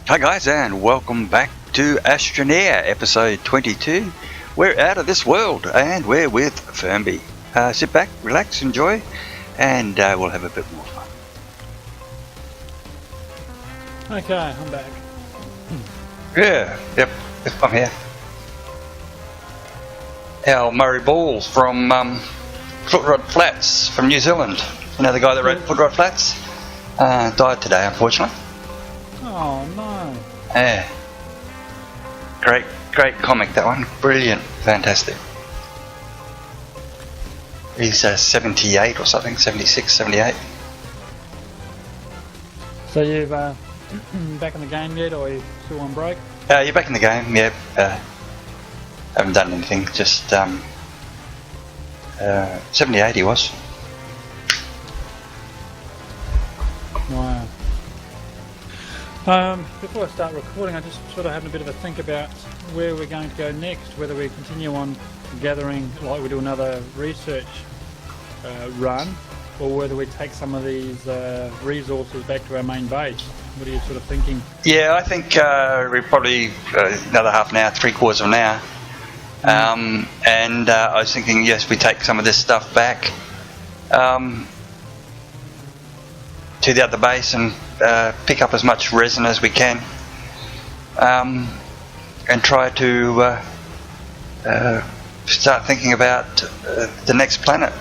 Hi guys, and welcome back to Astroneer, episode 22. We're out of this world, and we're with Firmbie. Sit back, relax, enjoy, and we'll have a bit more fun. Okay, I'm back. Yep, I'm here. Our Murray Ball from Footrod Flats from New Zealand. You know the guy that wrote Footrod Flats? Died today, unfortunately. Oh no. Yeah. Great comic, that one. Brilliant, fantastic. He's 78 or something, 76, 78. So you've back in the game yet, or are you still on break? You're back in the game, yeah. Haven't done anything, just 78 he was. Wow. Before I start recording, I just sort of having a bit of a think about where we're going to go next, whether we continue on gathering like we do another research run, or whether we take some of these resources back to our main base. What are you sort of thinking? Yeah, I think we're probably another half an hour, 3/4 of an hour. And I was thinking, yes, we take some of this stuff back to the other base and pick up as much resin as we can, and try to start thinking about the next planet.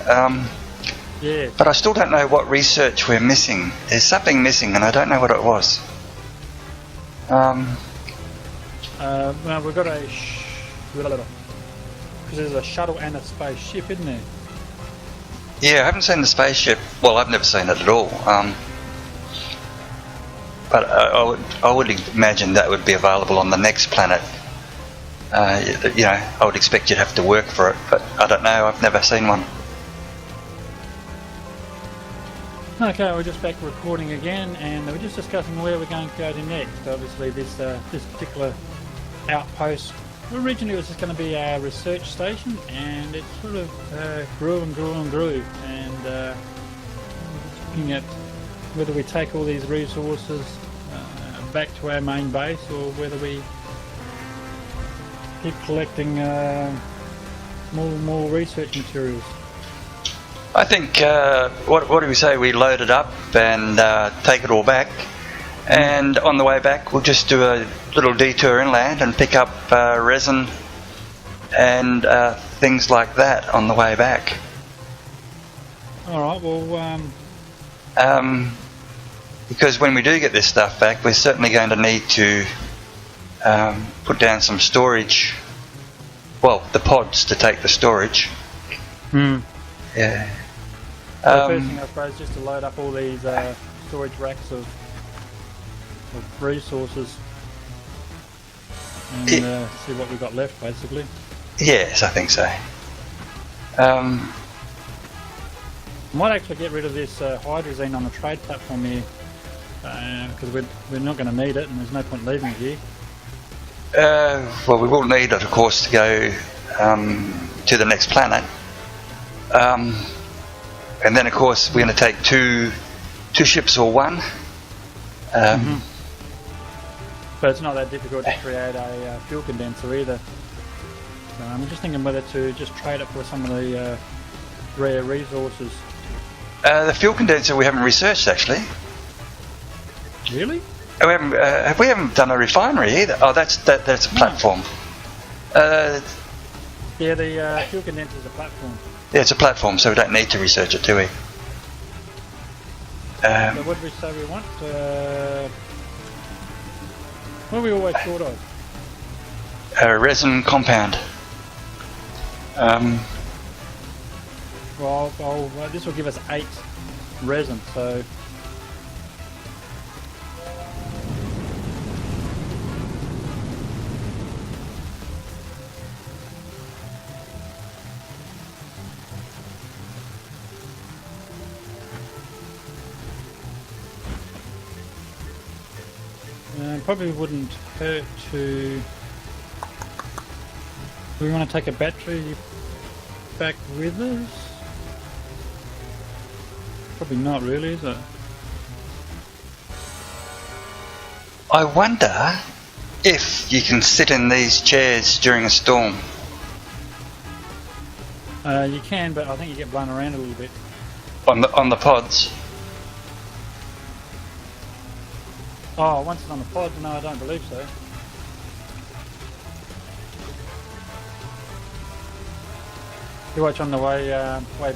Yeah. But I still don't know what research we're missing. There's something missing, and I don't know what it was. Well, we've got because there's a shuttle and a spaceship, isn't there? Yeah, I haven't seen the spaceship. Well, I've never seen it at all. But I would imagine that would be available on the next planet. You know, I would expect you'd have to work for it, but I don't know. I've never seen one. Okay, we're just back recording again, and we're just discussing where we're going to go to next. Obviously, this particular outpost originally was just going to be our research station, and it sort of grew and grew and grew. And looking at whether we take all these resources back to our main base, or whether we keep collecting more research materials. I think, what do we say, we load it up and take it all back, and on the way back we'll just do a little detour inland and pick up resin and things like that on the way back. Alright, well... because when we do get this stuff back, we're certainly going to need to put down some storage, well, the pods to take the storage. Yeah. So first thing, I suppose, just to load up all these storage racks of resources and see what we've got left, basically. Yes, I think so. Might actually get rid of this hydrazine on the trade platform here, because we're not going to need it, and there's no point leaving it here. Well, we will need it, of course, to go to the next planet. And then, of course, we're going to take two ships or one. But it's not that difficult to create a fuel condenser either. So I'm just thinking whether to just trade it for some of the rare resources. The fuel condenser we haven't researched, actually. Really? We haven't done a refinery either. Oh, that's a platform. Yeah, the fuel condenser is a platform. Yeah, it's a platform, so we don't need to research it, do we? So what did we say we want? What have we always thought of? A resin compound. Well, this will give us 8 resin, so... probably wouldn't hurt to... Do we want to take a battery back with us? Probably not really, is it? I wonder if you can sit in these chairs during a storm. You can, but I think you get blown around a little bit. On the pods? Oh, once it's on the pod? No, I don't believe so. You watch on the way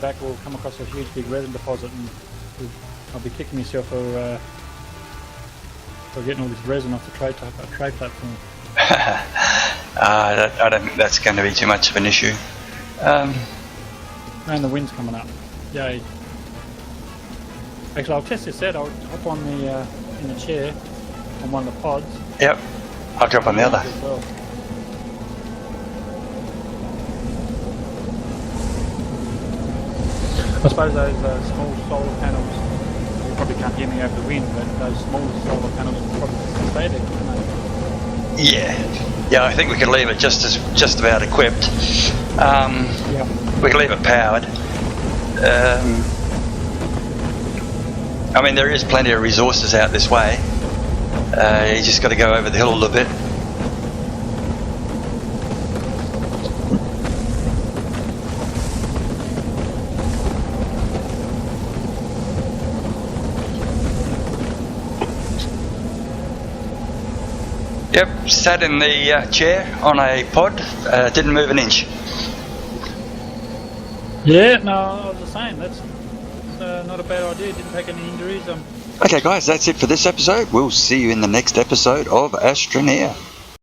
back, we'll come across a huge big resin deposit, and I'll be kicking myself for getting all this resin off the tray platform. I don't think that's going to be too much of an issue. And the wind's coming up. Yay. Actually, I'll test this out. I'll hop on the in the chair on one of the pods. Yep. I'll drop on the other. As well. I suppose those small solar panels, you probably can't hear me over the wind, but those small solar panels will probably stay there, can't they? Yeah, I think we can leave it just about equipped. Yeah. We can leave it powered. I mean, there is plenty of resources out this way. You just got to go over the hill a little bit. Yep, sat in the chair on a pod, didn't move an inch. Yeah, no, I was the same. That's not a bad idea. Didn't take any injuries. Okay guys, that's it for this episode. We'll see you in the next episode of Astroneer.